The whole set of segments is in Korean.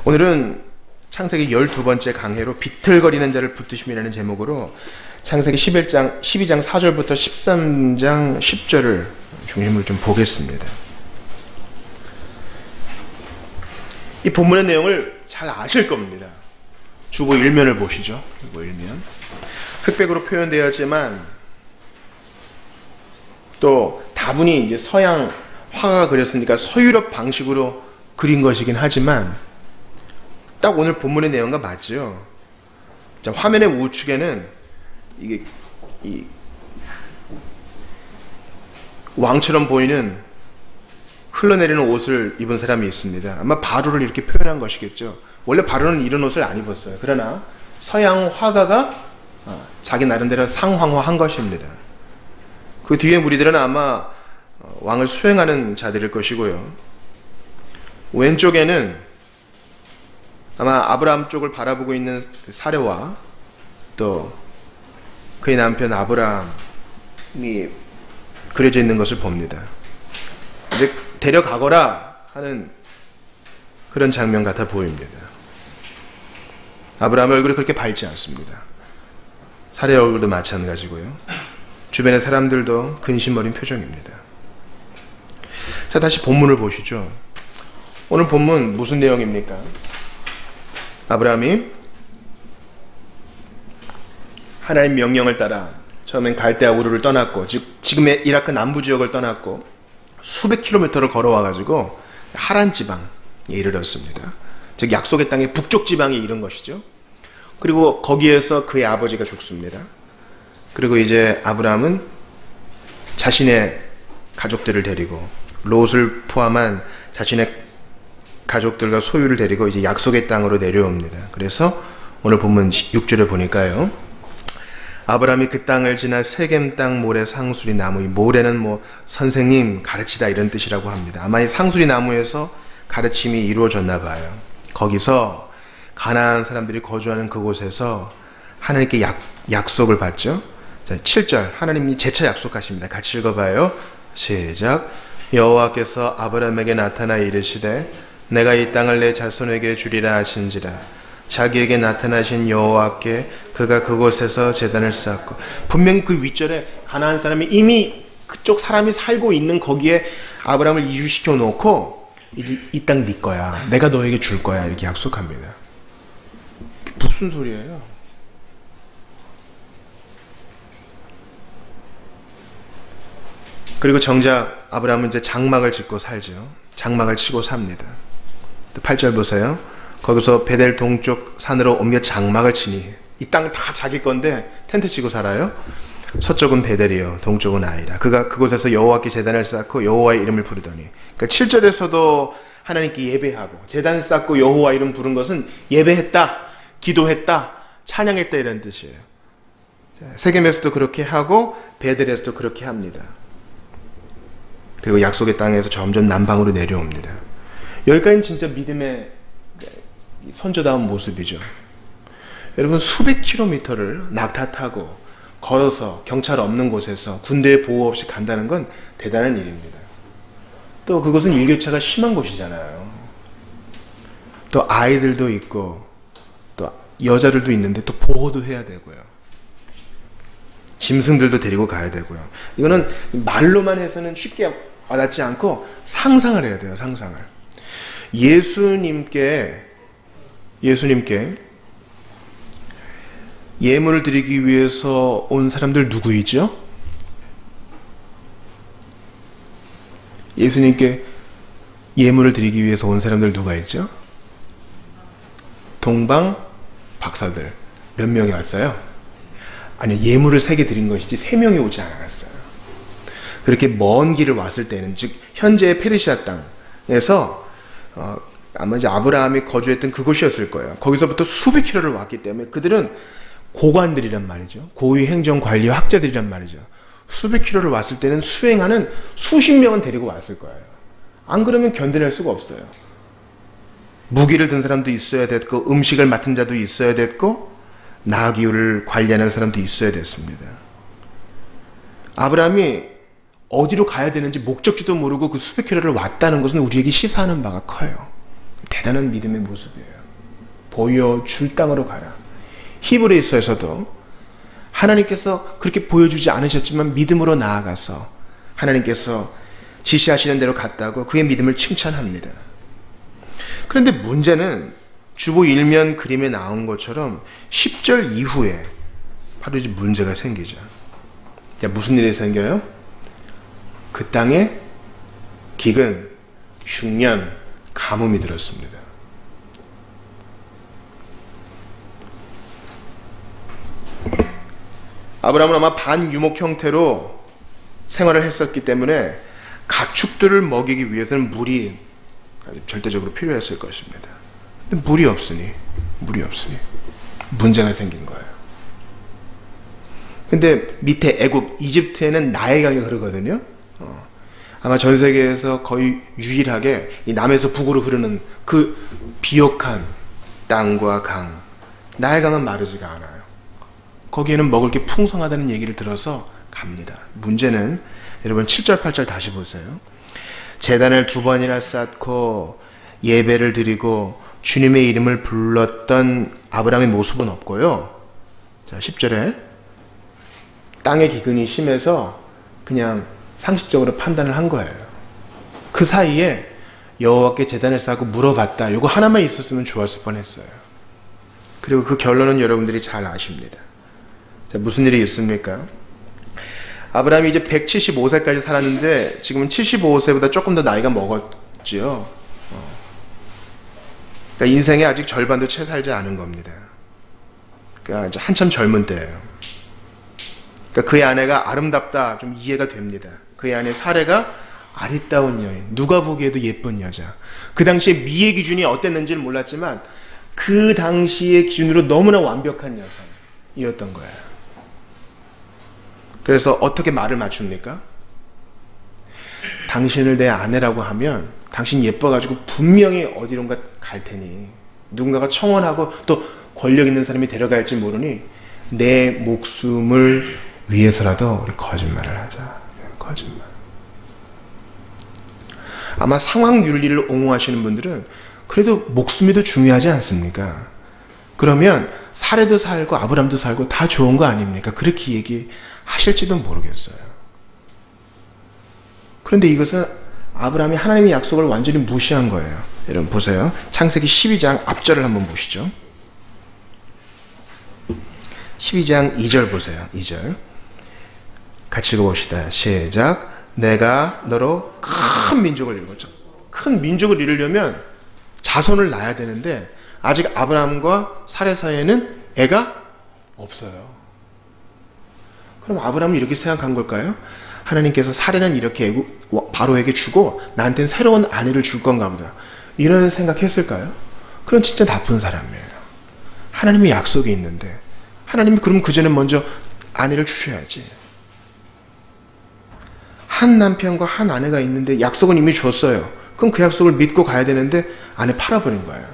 오늘은 창세기 12번째 강해로 비틀거리는 자를 붙드심이라는 제목으로 창세기 12장 4절부터 13장 10절을 중심으로 좀 보겠습니다. 이 본문의 내용을 잘 아실 겁니다. 주보 1면을 보시죠. 주보 1면. 흑백으로 표현되었지만 또 다분히 이제 서양 화가가 그렸으니까 서유럽 방식으로 그린 것이긴 하지만 딱 오늘 본문의 내용과 맞죠. 자, 화면의 우측에는 이게 이 왕처럼 보이는 흘러내리는 옷을 입은 사람이 있습니다. 아마 바로를 이렇게 표현한 것이겠죠. 원래 바로는 이런 옷을 안 입었어요. 그러나 서양 화가가 자기 나름대로 상황화한 것입니다. 그 뒤에 무리들은 아마 왕을 수행하는 자들일 것이고요. 왼쪽에는 아마 아브라함 쪽을 바라보고 있는 사레와 또 그의 남편 아브라함이 그려져 있는 것을 봅니다. 이제 데려가거라 하는 그런 장면 같아 보입니다. 아브라함의 얼굴이 그렇게 밝지 않습니다. 사레의 얼굴도 마찬가지고요. 주변의 사람들도 근심 어린 표정입니다. 자, 다시 본문을 보시죠. 오늘 본문 무슨 내용입니까? 아브라함이 하나님 명령을 따라 처음엔 갈대아 우르를 떠났고 지금의 이라크 남부 지역을 떠났고 수백 킬로미터를 걸어와가지고 하란 지방에 이르렀습니다. 즉 약속의 땅의 북쪽 지방에 이른 것이죠. 그리고 거기에서 그의 아버지가 죽습니다. 그리고 이제 아브라함은 자신의 가족들을 데리고 롯을 포함한 자신의 가족들과 소유를 데리고 이제 약속의 땅으로 내려옵니다. 그래서 오늘 본문 6절에 보니까요. 아브라함이 그 땅을 지나 세겜 땅 모래 상수리 나무, 이 모래는 뭐 선생님 가르치다 이런 뜻이라고 합니다. 아마 이 상수리 나무에서 가르침이 이루어졌나 봐요. 거기서 가나안 사람들이 거주하는 그곳에서 하나님께 약속을 받죠. 자, 7절 하나님이 재차 약속하십니다. 같이 읽어봐요. 시작. 여호와께서 아브라함에게 나타나 이르시되 내가 이 땅을 내 자손에게 주리라 하신지라. 자기에게 나타나신 여호와께 그가 그곳에서 제단을 쌓고, 분명히 그 윗절에 가나안 사람이 이미 그쪽 사람이 살고 있는 거기에 아브라함을 이주시켜 놓고 이제 이 땅 네 거야, 내가 너에게 줄 거야 이렇게 약속합니다. 무슨 소리예요? 그리고 정작 아브라함은 이제 장막을 짓고 살죠. 장막을 치고 삽니다. 8절 보세요. 거기서 베델 동쪽 산으로 옮겨 장막을 치니, 이 땅 다 자기 건데 텐트 치고 살아요. 서쪽은 베델이요 동쪽은 아이라. 그가 그곳에서 여호와께 제단을 쌓고 여호와의 이름을 부르더니, 그러니까 7절에서도 하나님께 예배하고 제단 쌓고 여호와 이름 부른 것은 예배했다, 기도했다, 찬양했다 이런 뜻이에요. 세겜에서도 그렇게 하고 베델에서도 그렇게 합니다. 그리고 약속의 땅에서 점점 남방으로 내려옵니다. 여기까지는 진짜 믿음의 선조다운 모습이죠. 여러분, 수백 킬로미터를 낙타 타고 걸어서 경찰 없는 곳에서 군대의 보호 없이 간다는 건 대단한 일입니다. 또 그것은 일교차가 심한 곳이잖아요. 또 아이들도 있고 또 여자들도 있는데 또 보호도 해야 되고요. 짐승들도 데리고 가야 되고요. 이거는 말로만 해서는 쉽게 와닿지 않고 상상을 해야 돼요. 상상을. 예수님께 예물을 드리기 위해서 온 사람들 누구이죠? 예수님께 예물을 드리기 위해서 온 사람들 누가 있죠? 동방 박사들 몇 명이 왔어요? 아니, 예물을 3개 드린 것이지 3명이 오지 않았어요. 그렇게 먼 길을 왔을 때는, 즉 현재의 페르시아 땅에서 아마 이제 아브라함이 거주했던 그곳이었을 거예요. 거기서부터 수백 킬로를 왔기 때문에 그들은 고관들이란 말이죠. 고위 행정 관리 학자들이란 말이죠. 수백 킬로를 왔을 때는 수행하는 수십 명은 데리고 왔을 거예요. 안 그러면 견뎌낼 수가 없어요. 무기를 든 사람도 있어야 됐고, 음식을 맡은 자도 있어야 됐고, 나귀를 관리하는 사람도 있어야 됐습니다. 아브라함이 어디로 가야 되는지 목적지도 모르고 그 수백 킬로를 왔다는 것은 우리에게 시사하는 바가 커요. 대단한 믿음의 모습이에요. 보여줄 땅으로 가라. 히브리서에서도 하나님께서 그렇게 보여주지 않으셨지만 믿음으로 나아가서 하나님께서 지시하시는 대로 갔다고 그의 믿음을 칭찬합니다. 그런데 문제는 주보 일면 그림에 나온 것처럼 10절 이후에 바로 이제 문제가 생기죠. 자, 무슨 일이 생겨요? 그 땅에 기근, 흉년, 가뭄이 들었습니다. 아브라함은 아마 반유목 형태로 생활을 했었기 때문에 가축들을 먹이기 위해서는 물이 절대적으로 필요했을 것입니다. 근데 물이 없으니 문제가 생긴 거예요. 근데 밑에 애굽, 이집트에는 나일강이 흐르거든요. 아마 전 세계에서 거의 유일하게 이 남에서 북으로 흐르는 그 비옥한 땅과 강, 나일강은 마르지가 않아요. 거기에는 먹을 게 풍성하다는 얘기를 들어서 갑니다. 문제는 여러분 7절 8절 다시 보세요. 제단을 2번이나 쌓고 예배를 드리고 주님의 이름을 불렀던 아브라함의 모습은 없고요. 자, 10절에 땅의 기근이 심해서 그냥 상식적으로 판단을 한 거예요. 그 사이에 여호와께 제단을 쌓고 물어봤다. 이거 하나만 있었으면 좋았을 뻔했어요. 그리고 그 결론은 여러분들이 잘 아십니다. 자, 무슨 일이 있습니까? 아브라함이 이제 175세까지 살았는데 지금은 75세보다 조금 더 나이가 먹었지요. 그러니까 인생의 아직 절반도 채 살지 않은 겁니다. 그러니까 이제 한참 젊은 때예요. 그러니까 그의 아내가 아름답다, 좀 이해가 됩니다. 그의 아내 사레가 아리따운 여인, 누가 보기에도 예쁜 여자. 그 당시에 미의 기준이 어땠는지는 몰랐지만 그 당시의 기준으로 너무나 완벽한 여성이었던 거예요. 그래서 어떻게 말을 맞춥니까? 당신을 내 아내라고 하면 당신 예뻐가지고 분명히 어디론가 갈 테니 누군가가 청혼하고 또 권력 있는 사람이 데려갈지 모르니 내 목숨을 위해서라도 우리 거짓말을 하자. 거짓말. 아마 상황 윤리를 옹호하시는 분들은 그래도 목숨이 더 중요하지 않습니까? 그러면 사레도 살고 아브람도 살고 다 좋은 거 아닙니까? 그렇게 얘기하실지도 모르겠어요. 그런데 이것은 아브라함이 하나님의 약속을 완전히 무시한 거예요. 여러분 보세요. 창세기 12장 앞절을 한번 보시죠. 12장 2절 보세요. 2절 같이 읽어봅시다. 시작. 내가 너로 큰 민족을 이루겠죠. 큰 민족을 이루려면 자손을 낳아야 되는데 아직 아브라함과 사레 사이에는 애가 없어요. 그럼 아브라함은 이렇게 생각한 걸까요? 하나님께서 사레는 이렇게 바로에게 주고 나한테는 새로운 아내를 줄 건가 보다. 이런 생각했을까요? 그럼 진짜 나쁜 사람이에요. 하나님의 약속이 있는데 하나님이 그럼 그 전에 먼저 아내를 주셔야지. 한 남편과 한 아내가 있는데 약속은 이미 줬어요. 그럼 그 약속을 믿고 가야 되는데 아내 팔아버린 거예요.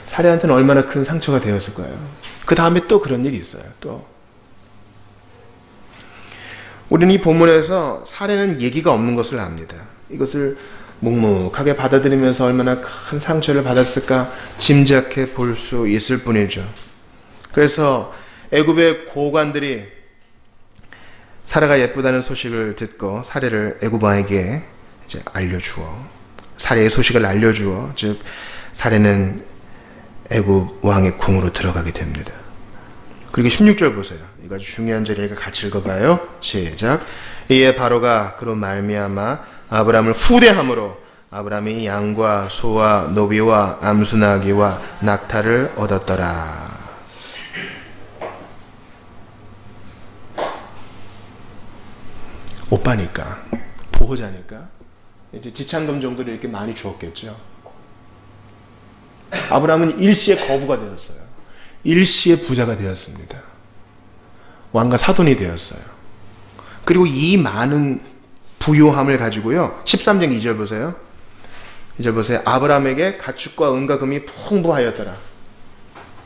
사레한테는 얼마나 큰 상처가 되었을 거예요. 그 다음에 또 그런 일이 있어요. 또 우리는 이 본문에서 사레는 얘기가 없는 것을 압니다. 이것을 묵묵하게 받아들이면서 얼마나 큰 상처를 받았을까 짐작해 볼 수 있을 뿐이죠. 그래서 애굽의 고관들이 사라가 예쁘다는 소식을 듣고 사레를 애굽 왕에게 이제 알려주어 사레의 소식을 알려주어 즉 사레는 애굽 왕의 궁으로 들어가게 됩니다. 그리고 16절 보세요. 이거 아주 중요한 절이니까 같이 읽어봐요. 시작. 이에 바로가 그로 말미암아 아브라함을 후대함으로 아브라함이 양과 소와 노비와 암수나기와 낙타를 얻었더라. 오빠니까 보호자니까 이제 지참금 정도를 이렇게 많이 주었겠죠. 아브라함은 일시에 거부가 되었어요. 일시에 부자가 되었습니다. 왕과 사돈이 되었어요. 그리고 이 많은 부요함을 가지고요. 13장 2절 보세요. 2절 보세요. 아브라함에게 가축과 은과 금이 풍부하였더라.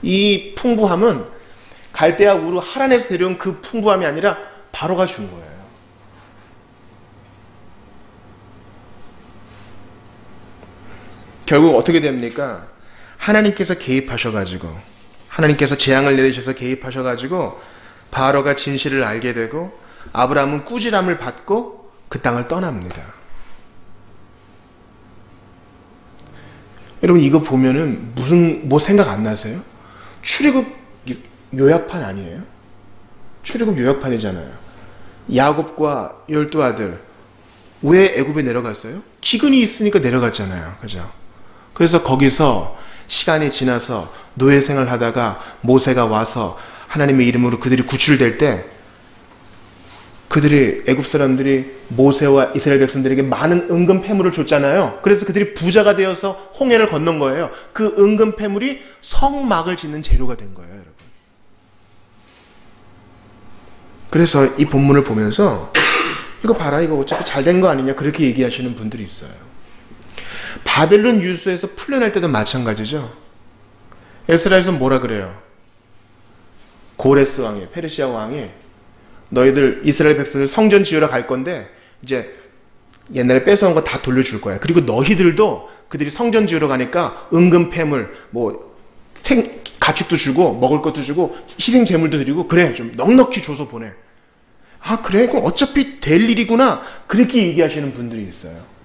이 풍부함은 갈대아 우르 하란에서 데려온 그 풍부함이 아니라 바로가 준 거예요. 결국 어떻게 됩니까? 하나님께서 개입하셔가지고, 하나님께서 재앙을 내리셔서 개입하셔가지고 바로가 진실을 알게 되고 아브라함은 꾸지람을 받고 그 땅을 떠납니다. 여러분 이거 보면은 뭐 생각 안 나세요? 출애굽 요약판 아니에요? 출애굽 요약판이잖아요. 야곱과 12아들 왜 애굽에 내려갔어요? 기근이 있으니까 내려갔잖아요. 그죠? 그래서 거기서 시간이 지나서 노예 생활을 하다가 모세가 와서 하나님의 이름으로 그들이 구출될 때 그들이 애굽 사람들이 모세와 이스라엘 백성들에게 많은 은금 패물을 줬잖아요. 그래서 그들이 부자가 되어서 홍해를 건넌 거예요. 그 은금 패물이 성막을 짓는 재료가 된 거예요, 여러분. 그래서 이 본문을 보면서 이거 봐라, 이거 어차피 잘 된 거 아니냐 그렇게 얘기하시는 분들이 있어요. 바벨론 유수에서 풀려날 때도 마찬가지죠. 에스라에서 뭐라 그래요? 고레스 왕이, 페르시아 왕이 너희들 이스라엘 백성들 성전 지으러 갈 건데 이제 옛날에 뺏어온 거 다 돌려줄 거야. 그리고 너희들도 그들이 성전 지으러 가니까 은금 패물, 가축도 주고 먹을 것도 주고 희생 제물도 드리고 그래 좀 넉넉히 줘서 보내. 아 그래? 그럼 어차피 될 일이구나. 그렇게 얘기하시는 분들이 있어요.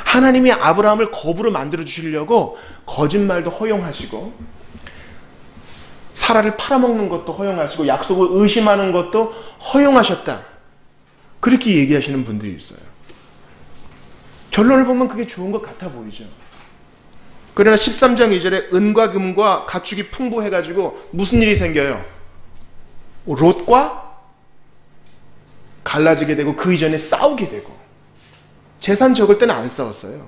하나님이 아브라함을 거부로 만들어 주시려고 거짓말도 허용하시고 사라를 팔아먹는 것도 허용하시고 약속을 의심하는 것도 허용하셨다. 그렇게 얘기하시는 분들이 있어요. 결론을 보면 그게 좋은 것 같아 보이죠. 그러나 13장 2절에 은과 금과 가축이 풍부해가지고 무슨 일이 생겨요? 롯과 갈라지게 되고 그 이전에 싸우게 되고 재산 적을 때는 안 싸웠어요.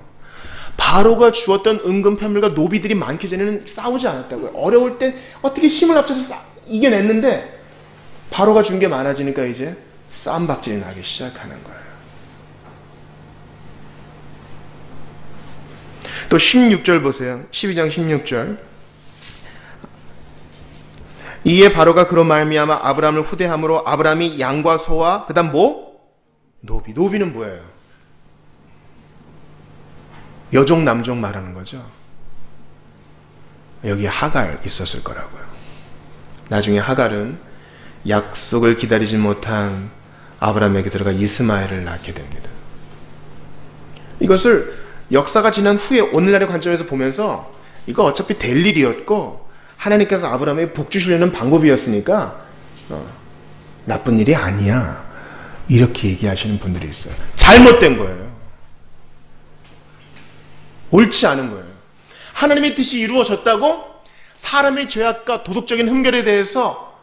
바로가 주었던 은금 패물과 노비들이 많기 전에는 싸우지 않았다고요. 어려울 땐 어떻게 힘을 합쳐서 이겨냈는데 바로가 준 게 많아지니까 이제 싸움박질이 나기 시작하는 거예요. 또 16절 보세요. 12장 16절. 이에 바로가 그로 말미암아 아브라함을 후대함으로 아브라함이 양과 소와 그 다음 노비. 노비는 뭐예요? 여종 남종 말하는 거죠. 여기 하갈 있었을 거라고요. 나중에 하갈은 약속을 기다리지 못한 아브라함에게 들어가 이스마엘을 낳게 됩니다. 이것을 역사가 지난 후에 오늘날의 관점에서 보면서 이거 어차피 될 일이었고 하나님께서 아브라함에게 복 주시려는 방법이었으니까 나쁜 일이 아니야. 이렇게 얘기하시는 분들이 있어요. 잘못된 거예요. 옳지 않은 거예요. 하나님의 뜻이 이루어졌다고 사람의 죄악과 도덕적인 흠결에 대해서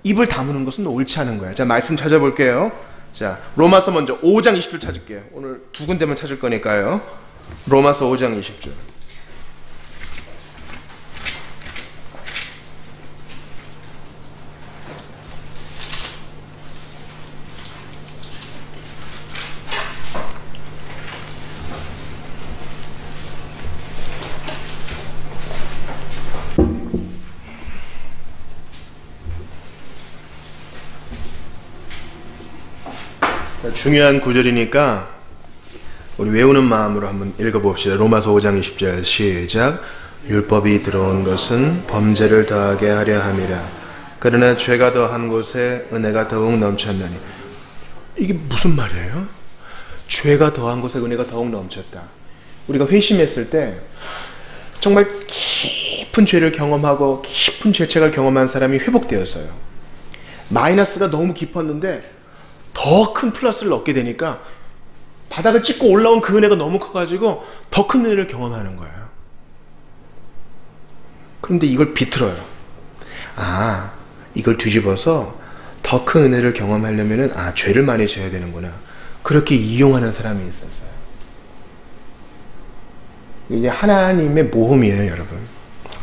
입을 다무는 것은 옳지 않은 거예요. 자, 말씀 찾아볼게요. 자, 로마서 먼저 5장 20절 찾을게요. 오늘 두 군데만 찾을 거니까요. 로마서 5장 20절. 중요한 구절이니까 우리 외우는 마음으로 한번 읽어봅시다. 로마서 5장 20절 시작. 율법이 들어온 것은 범죄를 더하게 하려 함이라. 그러나 죄가 더한 곳에 은혜가 더욱 넘쳤나니. 이게 무슨 말이에요? 죄가 더한 곳에 은혜가 더욱 넘쳤다. 우리가 회심했을 때 정말 깊은 죄를 경험하고 깊은 죄책을 경험한 사람이 회복되었어요. 마이너스가 너무 깊었는데 더 큰 플러스를 얻게 되니까 바닥을 찍고 올라온 그 은혜가 너무 커가지고 더 큰 은혜를 경험하는 거예요. 그런데 이걸 비틀어요. 아, 이걸 뒤집어서 더 큰 은혜를 경험하려면은 죄를 많이 져야 되는구나. 그렇게 이용하는 사람이 있었어요. 이게 하나님의 모험이에요, 여러분.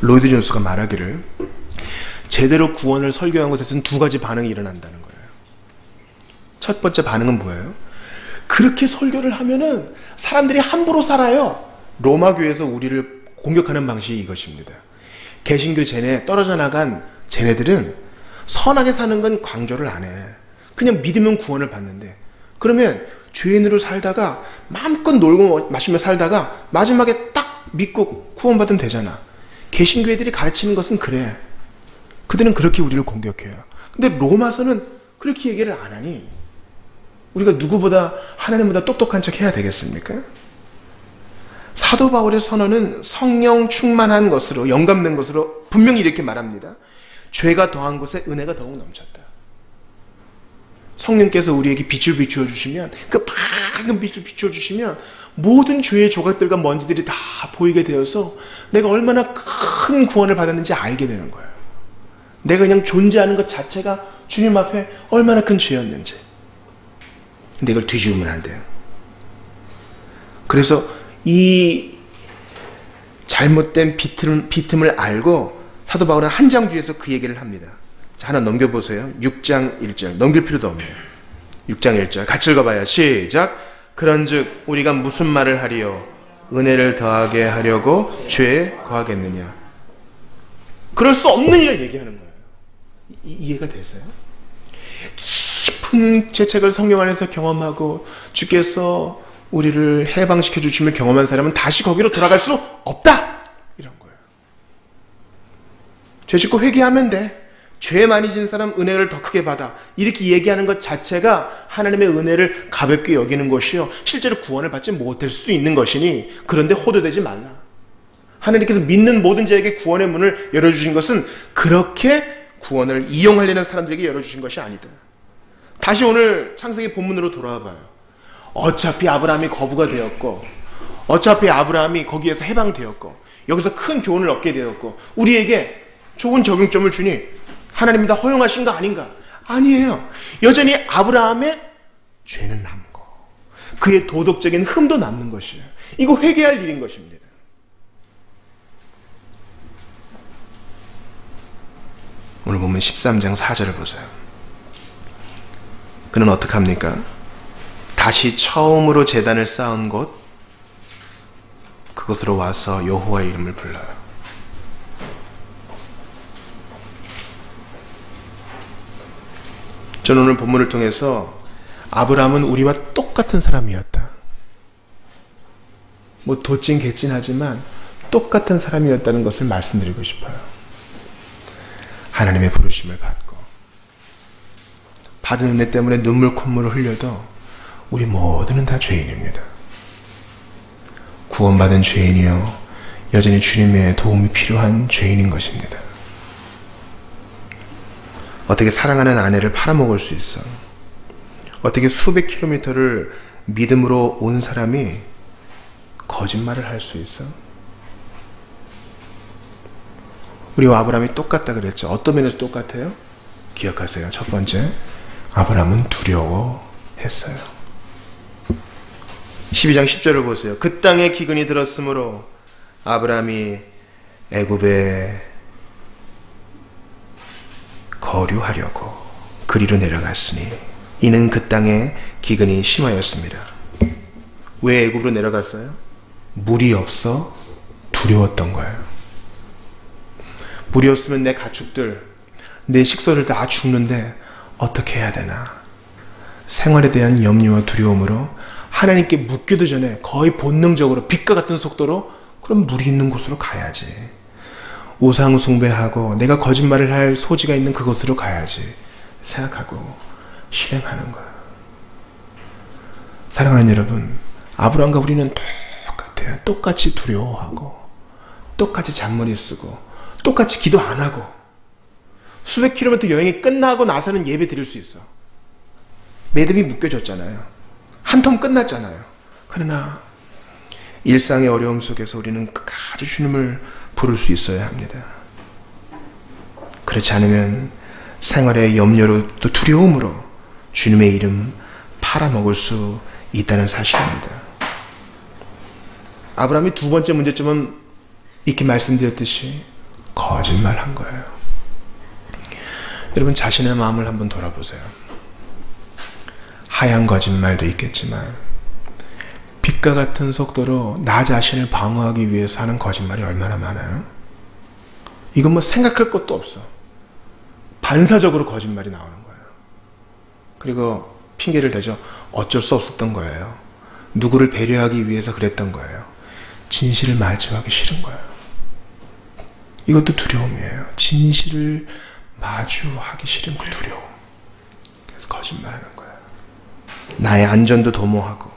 로이드 존스가 말하기를 제대로 구원을 설교한 곳에서는 두 가지 반응이 일어난다는 거예요. 첫 번째 반응은 뭐예요? 그렇게 설교를 하면은 사람들이 함부로 살아요. 로마 교회에서 우리를 공격하는 방식이 이것입니다. 개신교 쟤네 떨어져 나간 쟤네들은 선하게 사는 건 강조를 안 해. 그냥 믿으면 구원을 받는데, 그러면 죄인으로 살다가 마음껏 놀고 마시며 살다가 마지막에 딱 믿고 구원받으면 되잖아. 개신교회들이 가르치는 것은 그래. 그들은 그렇게 우리를 공격해요. 근데 로마서는 그렇게 얘기를 안 하니 우리가 누구보다 하나님보다 똑똑한 척 해야 되겠습니까? 사도 바울의 선언은 성령 충만한 것으로, 영감된 것으로 분명히 이렇게 말합니다. 죄가 더한 곳에 은혜가 더욱 넘쳤다. 성령께서 우리에게 빛을 비추어 주시면, 그 밝은 빛을 비추어 주시면 모든 죄의 조각들과 먼지들이 다 보이게 되어서 내가 얼마나 큰 구원을 받았는지 알게 되는 거예요. 내가 그냥 존재하는 것 자체가 주님 앞에 얼마나 큰 죄였는지. 근데 이걸 뒤집으면 안 돼요. 그래서 이 잘못된 빈틈을 알고 사도 바울은 한 장 뒤에서 그 얘기를 합니다. 자, 하나 넘겨보세요. 6장 1절. 넘길 필요도 없네요. 6장 1절. 같이 읽어봐요. 시작. 그런즉 우리가 무슨 말을 하리요? 은혜를 더하게 하려고 죄에 거하겠느냐? 그럴 수 없는 일을 얘기하는 거예요. 이해가 되세요? 깊은 죄책을 성령 안에서 경험하고 주께서 우리를 해방시켜 주심을 경험한 사람은 다시 거기로 돌아갈 수 없다! 이런 거예요. 죄 짓고 회개하면 돼. 죄 많이 진 사람 은혜를 더 크게 받아. 이렇게 얘기하는 것 자체가 하나님의 은혜를 가볍게 여기는 것이요, 실제로 구원을 받지 못할 수 있는 것이니 그런데 호도되지 말라. 하나님께서 믿는 모든 자에게 구원의 문을 열어주신 것은 그렇게 구원을 이용하려는 사람들에게 열어주신 것이 아니다. 다시 오늘 창세기 본문으로 돌아와 봐요. 어차피 아브라함이 거부가 되었고, 어차피 아브라함이 거기에서 해방되었고, 여기서 큰 교훈을 얻게 되었고, 우리에게 좋은 적용점을 주니 하나님이 다 허용하신 거 아닌가? 아니에요. 여전히 아브라함의 죄는 남고 그의 도덕적인 흠도 남는 것이에요. 이거 회개할 일인 것입니다. 오늘 보면 13장 4절을 보세요. 그는 어떻게 합니까? 다시 처음으로 제단을 쌓은 곳, 그곳으로 와서 여호와의 이름을 불러요. 저는 오늘 본문을 통해서 아브라함은 우리와 똑같은 사람이었다. 뭐 도찐 개찐하지만 똑같은 사람이었다는 것을 말씀드리고 싶어요. 하나님의 부르심을 받고 받은 은혜 때문에 눈물 콧물을 흘려도 우리 모두는 다 죄인입니다. 구원받은 죄인이요, 여전히 주님의 도움이 필요한 죄인인 것입니다. 어떻게 사랑하는 아내를 팔아먹을 수 있어? 어떻게 수백 킬로미터를 믿음으로 온 사람이 거짓말을 할 수 있어? 우리와 아브라함이 똑같다 그랬죠. 어떤 면에서 똑같아요? 기억하세요. 첫 번째, 아브라함은 두려워했어요. 12장 10절을 보세요. 그 땅에 기근이 들었으므로 아브라함이 애굽에 거류하려고 그리로 내려갔으니 이는 그 땅에 기근이 심하였습니다. 왜 애굽으로 내려갔어요? 물이 없어 두려웠던 거예요. 물이 없으면 내 가축들, 내 식소들 다 죽는데 어떻게 해야 되나? 생활에 대한 염려와 두려움으로 하나님께 묻기도 전에 거의 본능적으로 빛과 같은 속도로 그럼 물이 있는 곳으로 가야지. 우상 숭배하고 내가 거짓말을 할 소지가 있는 그곳으로 가야지 생각하고 실행하는 거야. 사랑하는 여러분, 아브라함과 우리는 똑같아요. 똑같이 두려워하고 똑같이 잔머리 쓰고 똑같이 기도 안 하고 수백 킬로미터 여행이 끝나고 나서는 예배 드릴 수 있어. 매듭이 묶여졌잖아요. 한 텀 끝났잖아요. 그러나 일상의 어려움 속에서 우리는 끝까지 주님을 부를 수 있어야 합니다. 그렇지 않으면 생활의 염려로 또 두려움으로 주님의 이름 팔아먹을 수 있다는 사실입니다. 아브라함이 두 번째 문제점은 이렇게 말씀드렸듯이 거짓말한 거예요. 여러분, 자신의 마음을 한번 돌아보세요. 하얀 거짓말도 있겠지만 빛과 같은 속도로 나 자신을 방어하기 위해서 하는 거짓말이 얼마나 많아요? 이건 뭐 생각할 것도 없어. 반사적으로 거짓말이 나오는 거예요. 그리고 핑계를 대죠. 어쩔 수 없었던 거예요. 누구를 배려하기 위해서 그랬던 거예요. 진실을 마주하기 싫은 거예요. 이것도 두려움이에요. 진실을 마주하기 싫은 그 두려움. 그래서 거짓말하는 거예요. 나의 안전도 도모하고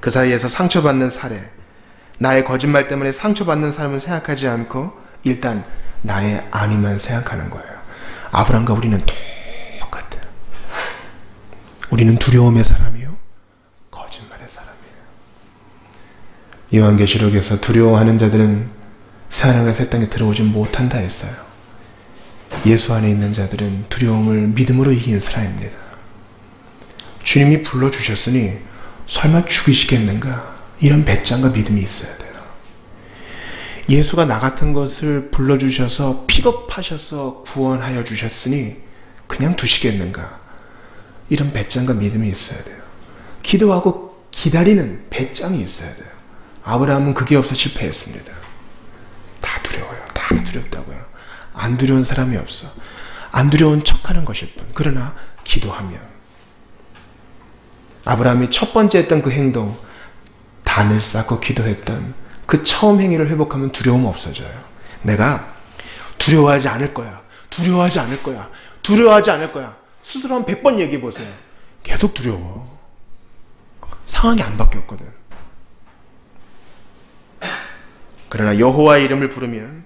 그 사이에서 상처받는 사례, 나의 거짓말 때문에 상처받는 사람은 생각하지 않고 일단 나의 안위만 생각하는 거예요. 아브라함과 우리는 똑같아요. 우리는 두려움의 사람이요, 거짓말의 사람이에요. 요한계시록에서 두려워하는 자들은 새하늘과 새 땅에 들어오지 못한다 했어요. 예수 안에 있는 자들은 두려움을 믿음으로 이기는 사람입니다. 주님이 불러주셨으니 설마 죽이시겠는가? 이런 배짱과 믿음이 있어야 돼요. 예수가 나 같은 것을 불러주셔서 픽업하셔서 구원하여 주셨으니 그냥 두시겠는가? 이런 배짱과 믿음이 있어야 돼요. 기도하고 기다리는 배짱이 있어야 돼요. 아브라함은 그게 없어 실패했습니다. 다 두려워요. 다 두렵다고요. 안 두려운 사람이 없어. 안 두려운 척하는 것일 뿐. 그러나 기도하면 아브라함이 첫 번째 했던 그 행동, 단을 쌓고 기도했던 그 처음 행위를 회복하면 두려움 없어져요. 내가 두려워하지 않을 거야. 두려워하지 않을 거야. 두려워하지 않을 거야. 스스로 한 100번 얘기해 보세요. 계속 두려워. 상황이 안 바뀌었거든. 그러나 여호와의 이름을 부르면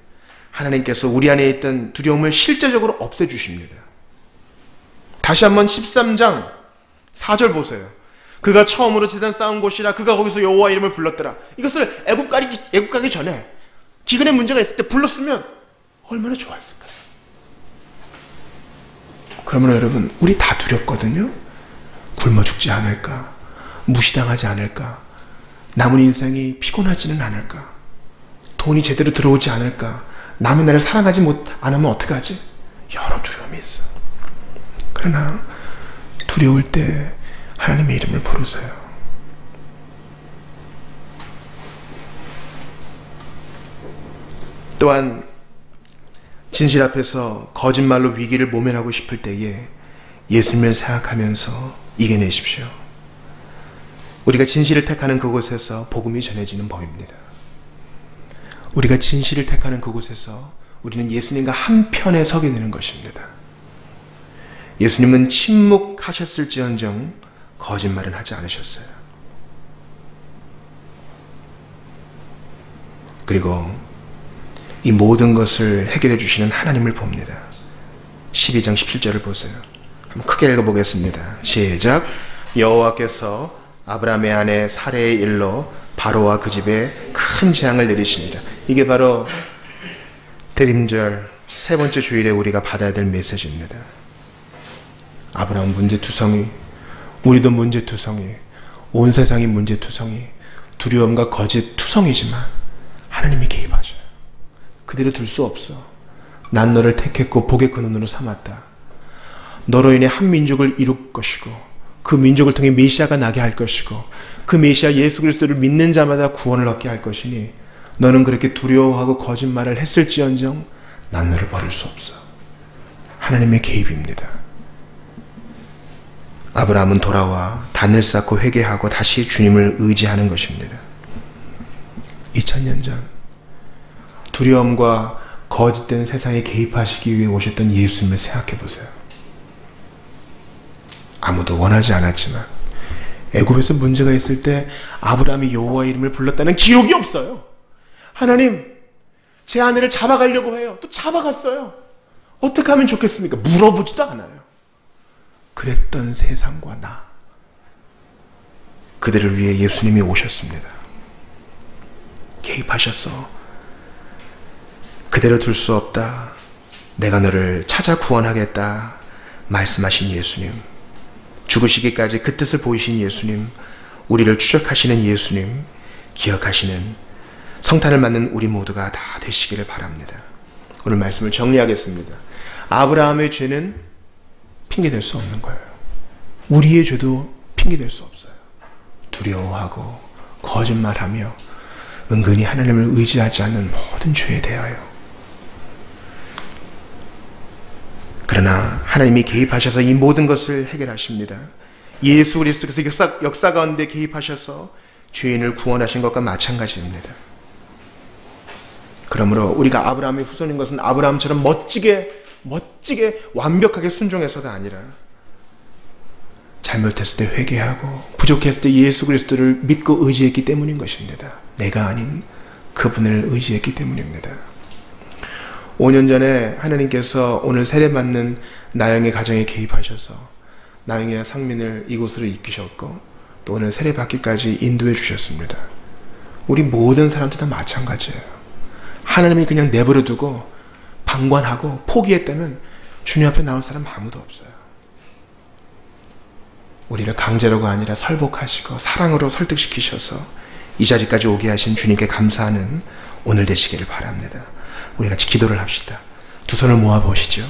하나님께서 우리 안에 있던 두려움을 실제적으로 없애주십니다. 다시 한번 13장 4절 보세요. 그가 처음으로 제단 쌓은 곳이라 그가 거기서 여호와 이름을 불렀더라. 이것을 애굽 가기 전에 기근의 문제가 있을 때 불렀으면 얼마나 좋았을까요? 그러면 여러분, 우리 다 두렵거든요. 굶어 죽지 않을까? 무시당하지 않을까? 남은 인생이 피곤하지는 않을까? 돈이 제대로 들어오지 않을까? 남이 나를 사랑하지 않으면 어떡하지? 여러 두려움이 있어. 그러나 두려울 때 하나님의 이름을 부르세요. 또한 진실 앞에서 거짓말로 위기를 모면하고 싶을 때에 예수님을 생각하면서 이겨내십시오. 우리가 진실을 택하는 그곳에서 복음이 전해지는 법입니다. 우리가 진실을 택하는 그곳에서 우리는 예수님과 한편에 서게 되는 것입니다. 예수님은 침묵하셨을지언정 거짓말은 하지 않으셨어요. 그리고 이 모든 것을 해결해 주시는 하나님을 봅니다. 12장 17절을 보세요. 한번 크게 읽어보겠습니다. 시작. 여호와께서 아브라함의 아내 사레의 일로 바로와 그 집에 큰 재앙을 내리십니다. 이게 바로 대림절 세 번째 주일에 우리가 받아야 될 메시지입니다. 아브라함 문제투성이, 우리도 문제투성이, 온 세상이 문제투성이, 두려움과 거짓투성이지만 하나님이 개입하셔요. 그대로 둘 수 없어. 난 너를 택했고 복의 근원으로 삼았다. 너로 인해 한 민족을 이룰 것이고 그 민족을 통해 메시아가 나게 할 것이고 그 메시아 예수 그리스도를 믿는 자마다 구원을 얻게 할 것이니 너는 그렇게 두려워하고 거짓말을 했을지언정 난 너를 버릴 수 없어. 하나님의 개입입니다. 아브라함은 돌아와 단을 쌓고 회개하고 다시 주님을 의지하는 것입니다. 2000년 전 두려움과 거짓된 세상에 개입하시기 위해 오셨던 예수님을 생각해 보세요. 아무도 원하지 않았지만 애굽에서 문제가 있을 때 아브라함이 여호와의 이름을 불렀다는 기록이 없어요. 하나님, 제 아내를 잡아가려고 해요. 또 잡아갔어요. 어떻게 하면 좋겠습니까? 물어보지도 않아요. 그랬던 세상과 나, 그들을 위해 예수님이 오셨습니다. 개입하셨어. 그대로 둘 수 없다. 내가 너를 찾아 구원하겠다 말씀하신 예수님, 죽으시기까지 그 뜻을 보이신 예수님, 우리를 추적하시는 예수님 기억하시는 성탄을 맞는 우리 모두가 다 되시기를 바랍니다. 오늘 말씀을 정리하겠습니다. 아브라함의 죄는 핑계댈 수 없는 거예요. 우리의 죄도 핑계댈 수 없어요. 두려워하고 거짓말하며 은근히 하나님을 의지하지 않는 모든 죄에 대하여. 그러나 하나님이 개입하셔서 이 모든 것을 해결하십니다. 예수 그리스도께서 역사 가운데 개입하셔서 죄인을 구원하신 것과 마찬가지입니다. 그러므로 우리가 아브라함의 후손인 것은 아브라함처럼 멋지게 완벽하게 순종해서가 아니라 잘못했을 때 회개하고 부족했을 때 예수 그리스도를 믿고 의지했기 때문인 것입니다. 내가 아닌 그분을 의지했기 때문입니다. 5년 전에 하나님께서 오늘 세례받는 나영의 가정에 개입하셔서 나영의 상민을 이곳으로 이끄셨고 또 오늘 세례받기까지 인도해 주셨습니다. 우리 모든 사람들 다 마찬가지예요. 하나님이 그냥 내버려 두고 방관하고 포기했다면 주님 앞에 나올 사람 아무도 없어요. 우리를 강제로가 아니라 설복하시고 사랑으로 설득시키셔서 이 자리까지 오게 하신 주님께 감사하는 오늘 되시기를 바랍니다. 우리 같이 기도를 합시다. 두 손을 모아보시죠.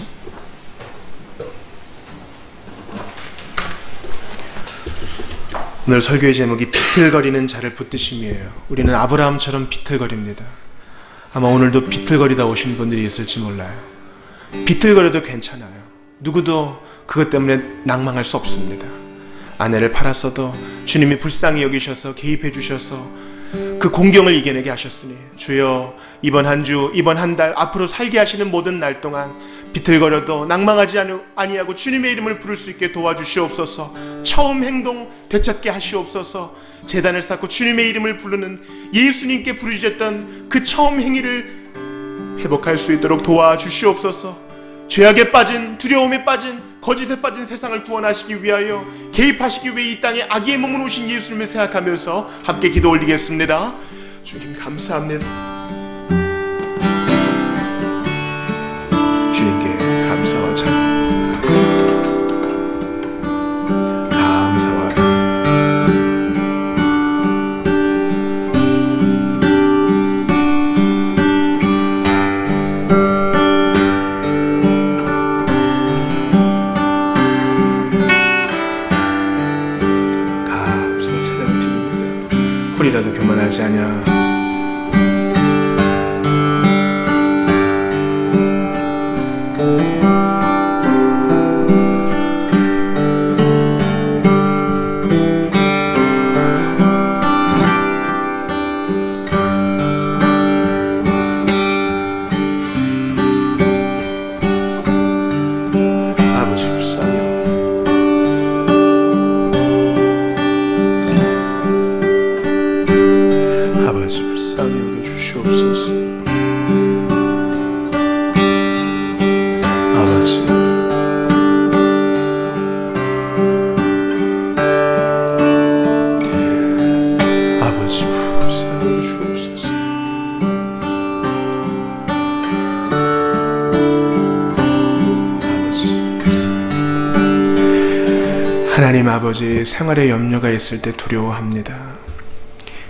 오늘 설교의 제목이 비틀거리는 자를 붙드심이에요. 우리는 아브라함처럼 비틀거립니다. 아마 오늘도 비틀거리다 오신 분들이 있을지 몰라요. 비틀거려도 괜찮아요. 누구도 그것 때문에 낭망할 수 없습니다. 아내를 팔았어도 주님이 불쌍히 여기셔서 개입해 주셔서 그 공경을 이겨내게 하셨으니 주여 이번 한 주, 이번 한 달 앞으로 살게 하시는 모든 날 동안 비틀거려도 낭망하지 아니하고 주님의 이름을 부를 수 있게 도와주시옵소서. 처음 행동 되찾게 하시옵소서. 제단을 쌓고 주님의 이름을 부르는 예수님께 부르짖었던 그 처음 행위를 회복할 수 있도록 도와주시옵소서. 죄악에 빠진, 두려움에 빠진, 거짓에 빠진 세상을 구원하시기 위하여 개입하시기 위해 이 땅에 악의 몸을 오신 예수님을 생각하면서 함께 기도 올리겠습니다. 주님 감사합니다. 주님께 감사와 찬양, 감사와 홀이라도 교만하지 아니하. 하나님 아버지, 생활에 염려가 있을 때 두려워합니다.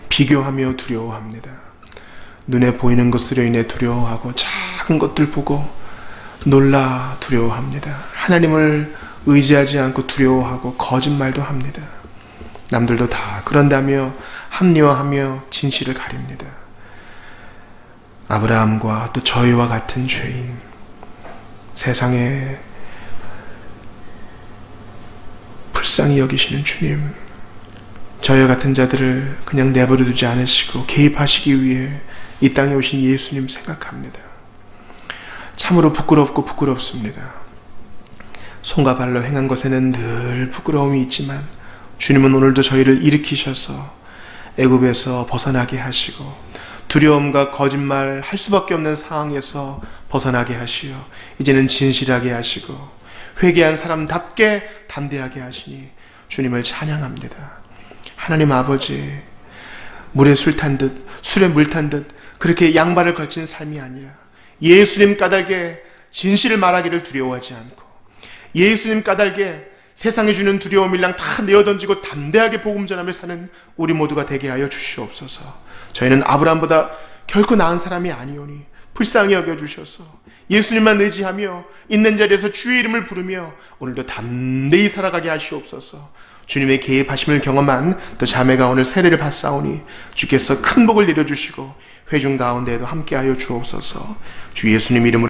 비교하며 두려워합니다. 눈에 보이는 것으로 인해 두려워하고 작은 것들 보고 놀라 두려워합니다. 하나님을 의지하지 않고 두려워하고 거짓말도 합니다. 남들도 다 그런다며 합리화하며 진실을 가립니다. 아브라함과 또 저희와 같은 죄인, 세상에 불쌍히 여기시는 주님, 저희와 같은 자들을 그냥 내버려 두지 않으시고 개입하시기 위해 이 땅에 오신 예수님 생각합니다. 참으로 부끄럽고 부끄럽습니다. 손과 발로 행한 것에는 늘 부끄러움이 있지만 주님은 오늘도 저희를 일으키셔서 애굽에서 벗어나게 하시고 두려움과 거짓말 할 수밖에 없는 상황에서 벗어나게 하시어 이제는 진실하게 하시고 회개한 사람답게 담대하게 하시니 주님을 찬양합니다. 하나님 아버지, 물에 술 탄 듯 술에 물 탄 듯 그렇게 양발을 걸친 삶이 아니라 예수님 까닭에 진실을 말하기를 두려워하지 않고 예수님 까닭에 세상에 주는 두려움일랑 다 내어던지고 담대하게 복음 전하며 사는 우리 모두가 되게 하여 주시옵소서. 저희는 아브라함보다 결코 나은 사람이 아니오니 불쌍히 여겨주셔서 예수님만 의지하며 있는 자리에서 주의 이름을 부르며 오늘도 담대히 살아가게 하시옵소서. 주님의 개입하심을 경험한 또 자매가 오늘 세례를 받사오니 주께서 큰 복을 내려주시고 회중 가운데에도 함께하여 주옵소서. 주 예수님 이름으로